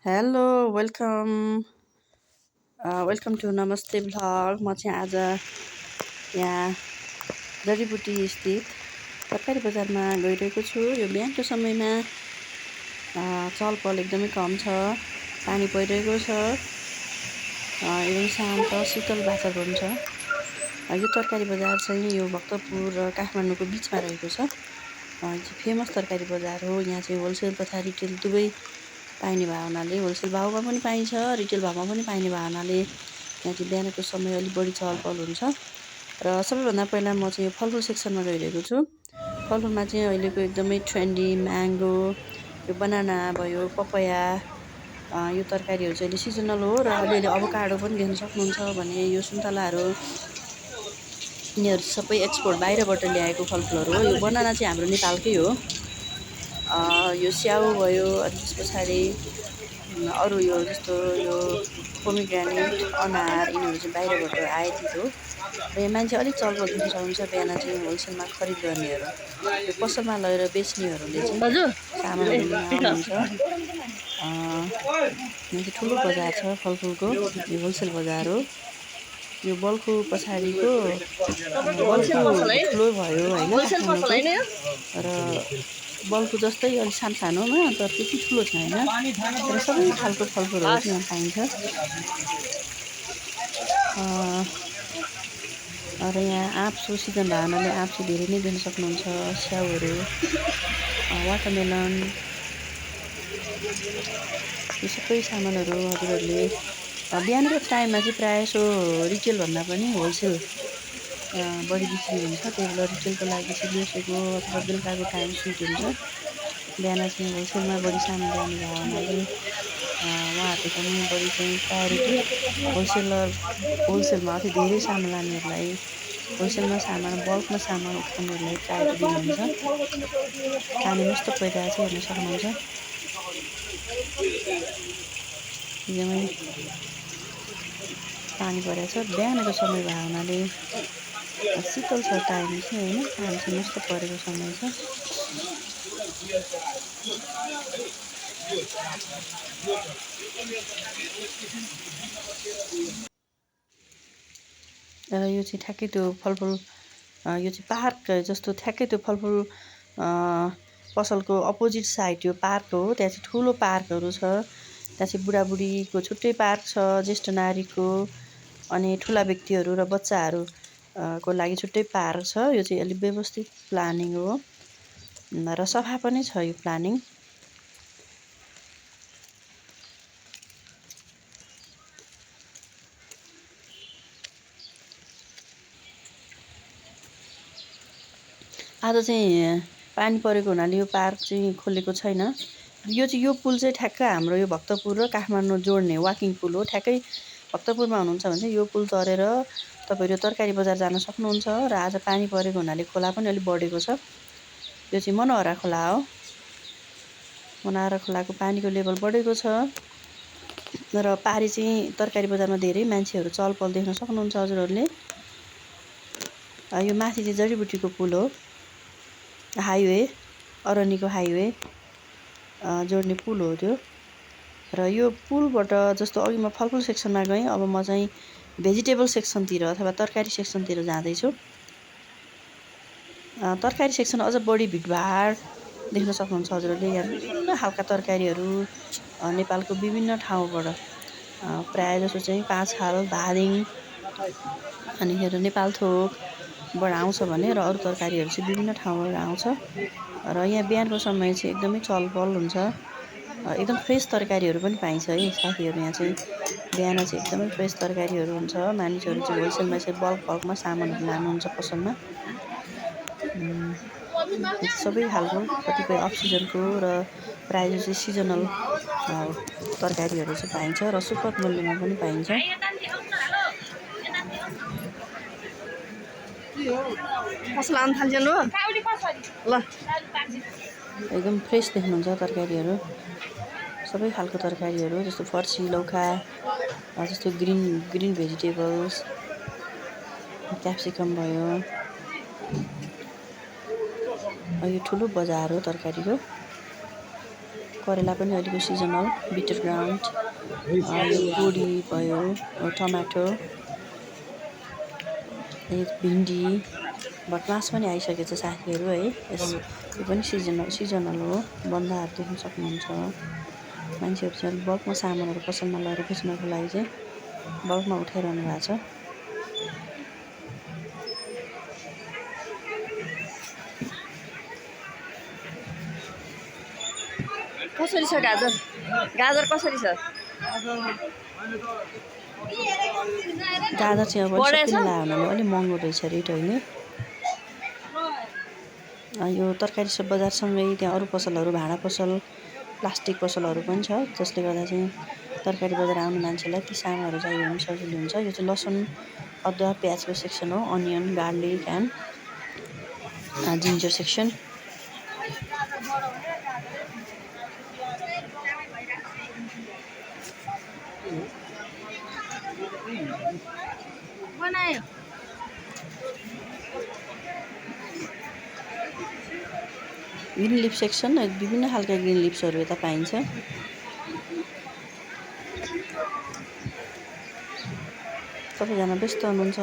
Hello welcome welcome to नमस्ते vlog. म चाहिँ आज यहाँ जडीबुटी स्थित तरकारी बजारमा गइरहेको छु। यो बिहानको समयमा चहलपहल एकदमै कम छ, पानी परिरहेको छ, एकदम शान्त शीतल वातावरण छ। यो तरकारी बजार चाहिँ यो भक्तपुर र काठमाडौँको बिचमा रहेको छ। यो चाहिँ फेमस तरकारी बजार हो। यहाँ चाहिँ होलसेल तथा रिटेल दुवै पाइने भए हुनाले होलसेल भाउमा पनि पाइन्छ, रिटेल भाउमा पनि पाइने भए हुनाले यहाँ चाहिँ बिहानको समय अलिक बढी चहलपहल हुन्छ। र सबैभन्दा पहिला म चाहिँ यो फलफुल सेक्सनमा गइरहेको छु। फलफुलमा चाहिँ अहिलेको एकदमै ट्रेन्डी म्याङ्गो, यो बनाना भयो, पपया, यो तरकारीहरू चाहिँ अहिले सिजनल हो। र अलिअलि अभोकाडो पनि देख्न सक्नुहुन्छ भने यो सुन्तलाहरू, यिनीहरू सबै एक्सपोर्ट बाहिरबाट ल्याएको फलफुलहरू हो। यो बनाना चाहिँ हाम्रो नेपालकै हो। यो स्याउ भयो, अनि त्यस पछाडि अरू यो जस्तो यो पोमिग्रेनेट, अनार, यिनीहरू चाहिँ बाहिरबाट आयातित हो। र यहाँ मान्छे अलिक चहलपहल देख्न सक्नुहुन्छ। बिहान चाहिँ होलसेलमा खरिद गर्नेहरू, यो पसलमा लगेर बेच्नेहरूले चाहिँ सामानहरू लिन आउनुहुन्छ। यहाँ चाहिँ ठुलो बजार छ फलफुलको, यो होलसेल बजार हो। यो बल्खु पछाडिको बल्खु ठुलो भयो होइन काठमाडौँको, र बल्खु जस्तै अलिक सानोमा, तर त्यति ठुलो छैन। र सबै खालको फलफुलहरू चाहिँ यहाँ पाइन्छ। र यहाँ आँपको सिजन भए हुनाले आँप चाहिँ धेरै नै देख्न सक्नुहुन्छ। स्याउहरू, वाटरमेलन, यो सबै सामानहरू हजुरहरूले बिहानको टाइममा चाहिँ प्रायः जसो रिटेलभन्दा पनि होलसेल बढी बिक्री हुन्छ। त्यही भएर रिटेलको लागि चाहिँ बिर्सेको अथवा बेलुकाको टाइम सुट हुन्छ। बिहान चाहिँ होलसेलमा बढी सामान ल्याउने भए हुनाले उहाँहरूले पनि बढी चाहिँ प्रायोरिटी होलसेलमा अति धेरै सामान लानेहरूलाई, होलसेलमा सामान बल्कमा सामान उठाउनेहरूलाई प्रायोरिटी दिनुहुन्छ। पानी मस्तो परिरहेको छ, हेर्न सक्नुहुन्छ। एकदमै पानी परेको छ। बिहानको समय भए हुनाले शीतल छ टाइम चाहिँ होइन, पानी चाहिँ मस्तो परेको समय छ। यो चाहिँ ठ्याक्कै त्यो फलफुल, यो चाहिँ पार्क जस्तो ठ्याक्कै त्यो फलफुल पसलको अपोजिट साइड यो पार्क हो। त्यहाँ चाहिँ ठुलो पार्कहरू छ। त्यहाँ चाहिँ बुढाबुढीको छुट्टै पार्क छ, ज्येष्ठ नारीको, अनि ठुला व्यक्तिहरू र बच्चाहरू को लागि छुट्टै पार्क छ। यो चाहिँ अलिक व्यवस्थित प्लानिङ हो र सफा पनि छ यो प्लानिङ। आज चाहिँ पानी परेको हुनाले यो पार्क चाहिँ खोलेको छैन। यो पुल चाहिँ ठ्याक्क हाम्रो यो भक्तपुर र काठमाडौँ जोड्ने वाकिङ पुल हो। ठ्याक्कै भक्तपुरमा हुनुहुन्छ भने चाहिँ यो पुल तरेर तपाईँहरू तरकारी बजार जान सक्नुहुन्छ। र आज पानी परेको हुनाले खोला पनि अलिक बढेको छ। यो चाहिँ मनोहरा खोला हो। मनोहरा खोलाको पानीको लेभल बढेको छ। र पारी चाहिँ तरकारी बजारमा धेरै मान्छेहरू चहलपहल देख्न सक्नुहुन्छ हजुरहरूले। यो माथि चाहिँ जडीबुटीको पुल हो, हाइवे, अरनिको हाइवे जोड्ने पुल हो त्यो। र यो पुलबाट जस्तो अघि म फलफुल सेक्सनमा गएँ, अब म चाहिँ भेजिटेबल सेक्सनतिर अथवा तरकारी सेक्सनतिर जाँदैछु। तरकारी सेक्सन अझ बढी भिडभाड देख्न सक्नुहुन्छ हजुरहरूले। यहाँ विभिन्न खालका तरकारीहरू नेपालको विभिन्न ठाउँबाट प्रायः जसो चाहिँ पाँचखाल, धादिङ, अनि नेपाल थोकबाट आउँछ भने, र अरू तरकारीहरू चाहिँ विभिन्न ठाउँबाट आउँछ। र यहाँ बिहानको समय चाहिँ एकदमै चहलपहल हुन्छ। एकदम फ्रेस तरकारीहरू पनि पाइन्छ है साथीहरू। यहाँ चाहिँ बिहान चाहिँ एकदमै फ्रेस तरकारीहरू हुन्छ। मानिसहरू चाहिँ होलसेलमा चाहिँ बल्कमा सामानहरू लानुहुन्छ पसलमा। सबै खालको कतिपय अफ सिजनको र प्रायः चाहिँ सिजनल तरकारीहरू चाहिँ पाइन्छ र सुपथ मूल्यमा पनि पाइन्छ। एकदम फ्रेस देख्नुहुन्छ तरकारीहरू, सबै खालको तरकारीहरू जस्तो फर्सी, लौका, जस्तो ग्रिन भेजिटेबल्स, क्याप्सिकम भयो। यो ठुलो बजार हो तरकारीको। करेला पनि अहिलेको सिजनल, बिटर ग्राउन्ड, यो बोडी भयो, टमाटो, भिन्डी, भटमास पनि आइसकेको छ साथीहरू है। यो पनि सिजनल हो। बन्दाहरू देख्न सक्नुहुन्छ। मान्छेहरू चाहिँ बल्कमा सामानहरू पसलमा लगेर बेच्नको लागि चाहिँ बल्कमा उठाइरहनु भएको छ। कसरी छ गाजर? गाजर कसरी छ? गाजर चाहिँ अब सबैले लायो भने अलिक महँगो रहेछ रेट होइन। यो तरकारी सब बजारसँगै त्यहाँ अरू पसलहरू, भाँडा पसल, प्लास्टिक पसलहरू पनि छ, जसले गर्दा चाहिँ तरकारी बजार आउने मान्छेलाई ती सामानहरू चाहियो भने सजिलो हुन्छ। यो चाहिँ लसुन, अदुवा, प्याजको सेक्सन हो। Onion, garlic and ginger section. Green leaf section, विभिन्न खालका ग्रिन लिप्सहरू यता पाइन्छ। सबैजना व्यस्त हुनुहुन्छ।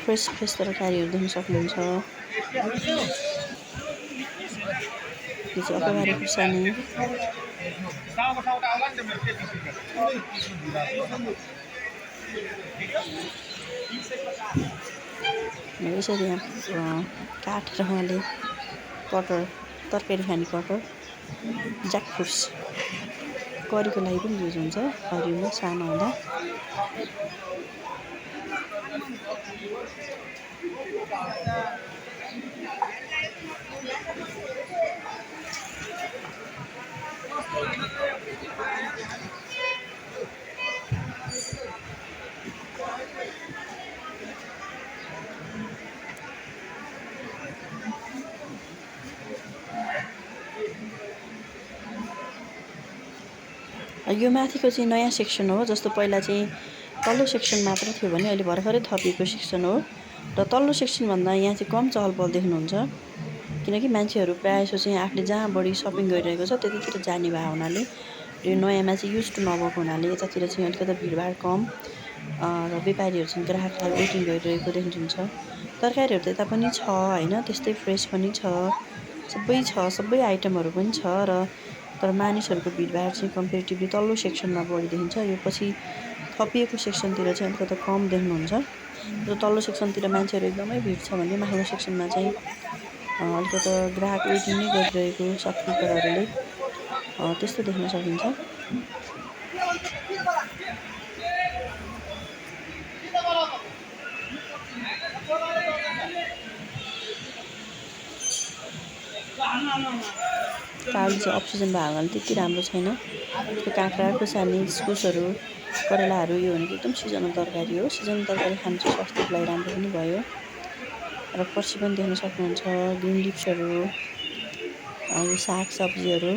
फ्रेस तरकारीहरू देख्न सक्नुहुन्छ। यो चाहिँ अकबारे खुर्सानी, यसरी यहाँ काटेर उहाँले कटर, तरकारी खाने कटर, ज्याकफ्रुट्स करीको लागि पनि युज हुन्छ हरियोमा सानो हुँदा। यो माथिको चाहिँ नयाँ सेक्सन हो। जस्तो पहिला चाहिँ तल्लो सेक्सन मात्र थियो भने अहिले भर्खरै थपिएको सेक्सन हो। र तल्लो सेक्सनभन्दा यहाँ चाहिँ कम चहल पहल देख्नुहुन्छ। किनकि मान्छेहरू प्रायःजसो चाहिँ आफूले जहाँ बढी सपिङ गरिरहेको छ त्यतितिर जाने भए हुनाले, यो नयाँमा चाहिँ युज टु नभएको हुनाले यतातिर चाहिँ अलिकति भिडभाड कम र व्यापारीहरू चाहिँ ग्राहकलाई वेटिङ गरिरहेको देखिन्छ। तरकारीहरू त यता पनि छ होइन, त्यस्तै फ्रेस पनि छ, सबै आइटमहरू पनि छ। तर मानिसहरूको भिडभाड चाहिँ कम्पेरिटिभली तल्लो सेक्सनमा बढी देखिन्छ। यो पछि थपिएको सेक्सनतिर चाहिँ अलिकति कम देख्नुहुन्छ। र तल्लो सेक्सनतिर मान्छेहरू एकदमै भिड छ भने माथिल्लो सेक्सनमा चाहिँ अलिकति ग्राहक वेटिङ नै गरिरहेको सपकिपरहरूले त्यस्तो देख्न सकिन्छ। काली चाहिँ अप्सिजन भएको हुनाले त्यति राम्रो छैन। त्यो काँक्रा, खुर्सानी, इस्कुसहरू, करेलाहरू यो भनेको एकदम सिजनल तरकारी हो। सिजनल तरकारी खानु चाहिँ स्वास्थ्यको लागि राम्रो पनि भयो। र फर्सी पनि देख्न सक्नुहुन्छ, ग्रिन लिप्सहरू, यो साग सब्जीहरू।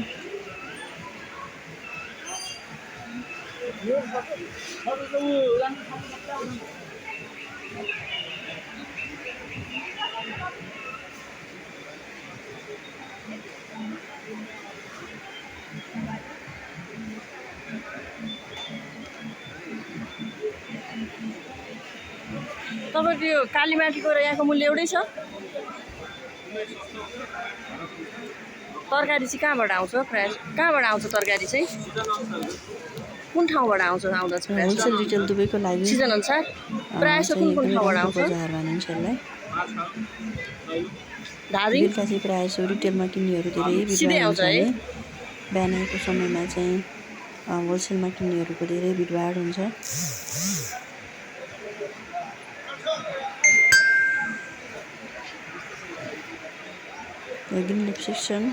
तपाईँको यो कालीमाटीको र यहाँको मूल्य एउटै छ? तरकारी चाहिँ कहाँबाट आउँछ? प्रायः कहाँबाट आउँछ तरकारी चाहिँ? कुन ठाउँबाट आउँछ? आउँदा चाहिँ होलसेल रिटेल दुवैको लागि सिजन अनुसार प्रायः कुन ठाउँबाट आउँछ? बजार भनिन्छ यसलाई। बेलुका चाहिँ प्रायः रिटेलमा किन्नेहरू धेरै भिडभाड हुन्छ है। बिहानको समयमा चाहिँ होलसेलमा किन्नेहरूको धेरै भिडभाड हुन्छ। ग्रिन लिफ सेक्सन,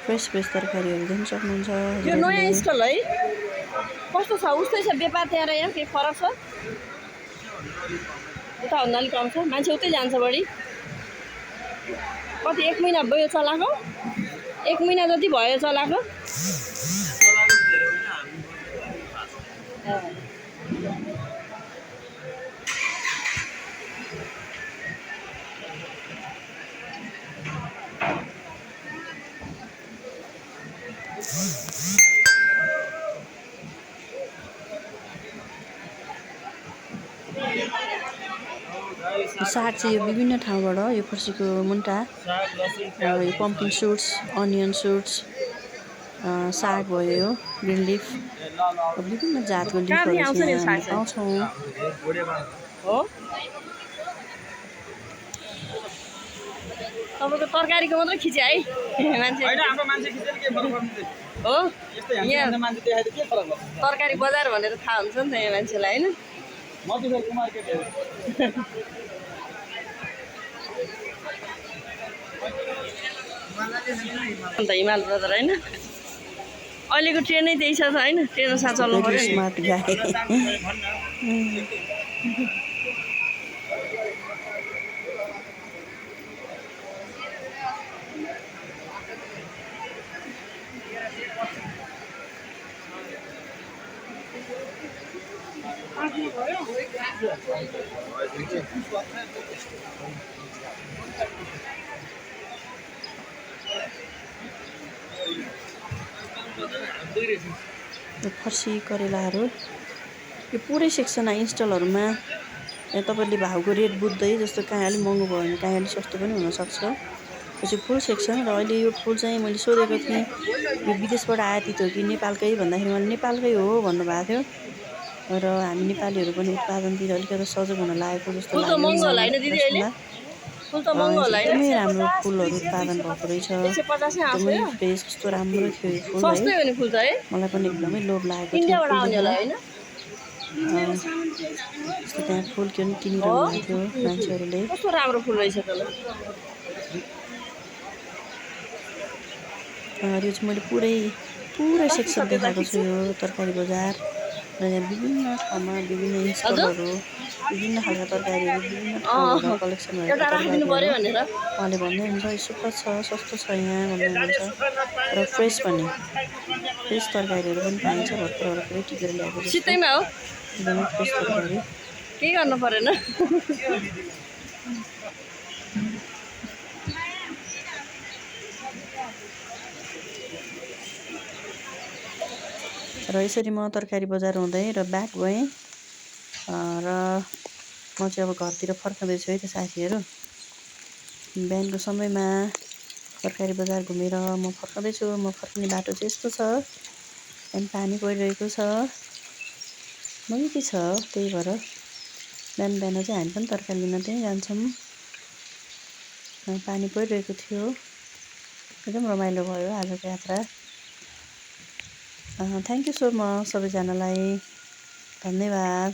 फ्रेस तरकारीहरू देख्न सक्नुहुन्छ। यो नयाँ स्टल है, कस्तो छ? उस्तै छ व्यापार त्यहाँ र यहाँ? केही फरक छ? उताभन्दा अलिक कम छ, मान्छे उतै जान्छ बढी। कति 1 महिना भयो चलाएको? 1 महिना जति भयो चलाएको? साग चाहिँ यो विभिन्न ठाउँबाट यो फर्सीको मुन्टा, यो पम्किन सुट्स, अनियन सुट्स, साग भयो यो ग्रिन लिफ, विभिन्न जातको लिफहरू चाहिँ यहाँ हामी पाउँछौँ। तपाईँको तरकारीको मात्रै खिच्यो है मान्छे हो यहाँ तरकारी बजार भनेर थाहा हुन्छ नि त यहाँ मान्छेलाई होइन। अन्त हिमाल ब्रदर होइन अहिलेको ट्रेनै त्यही छ त होइन, ट्रेन साथ चल्नु पर्यो स्मार्ट गाई। फर्सी करेलाहरू यो पुरै सेक्सन इन्स्टलहरूमा तपाईँले भाउको रेट बुझ्दै, जस्तो कहीँ अलिक महँगो भयो भने कहीँ अलिक सस्तो पनि हुनसक्छ। यो चाहिँ फुल सेक्सन र अहिले यो फुल चाहिँ मैले सोधेको थिएँ यो विदेशबाट आयातित हो कि नेपालकै भन्दाखेरि मैले नेपालकै हो भन्नुभएको थियो। र हामी नेपालीहरू पनि उत्पादनतिर अलिकति सजग हुन लागेको जस्तो लाग्यो। एकदमै राम्रो फुलहरू उत्पादन भएको रहेछ, एकदमै फ्रेस, कस्तो राम्रो थियो यो फुल है। मलाई पनि एकदमै लोभ लागेको थियो। त्यस्तो त्यहाँ फुल किनिरहनु भएको थियो मान्छेहरूले। कस्तो राम्रो फुल रहेछ त। यो चाहिँ मैले पुरै सेक्सन देखाएको छु यो तरकारी बजार। र यहाँ विभिन्न ठाउँमा विभिन्न इन्स्टलहरू, विभिन्न खालका तरकारीहरू, विभिन्न ठाउँबाट कलेक्सन भएको तरकारीहरू उहाँले भन्दै हुन्छ सुपर छ, सस्तो छ यहाँ भन्नुहुन्छ। र फ्रेस पनि, फ्रेस तरकारीहरू पनि पाइन्छ। भर्खर पुरै टिपेर ल्याएको सित्तैमा हो एकदमै फ्रेस तरकारी, केही गर्नु परेन। र यसरी म तरकारी बजार हुँदै र ब्याक गएँ र म चाहिँ अब घरतिर फर्काउँदैछु है त साथीहरू। बिहानको समयमा तरकारी बजार घुमेर म फर्काउँदैछु। म फर्किने बाटो चाहिँ यस्तो छ, अनि पानी परिरहेको छ, नजिकै छ, त्यही भएर बिहान चाहिँ हामी पनि तरकारी लिन त्यहीँ जान्छौँ। पानी परिरहेको थियो, एकदम रमाइलो भयो आजको यात्रा। थ्याङ्क यू सो मच सबैजनालाई, धन्यवाद।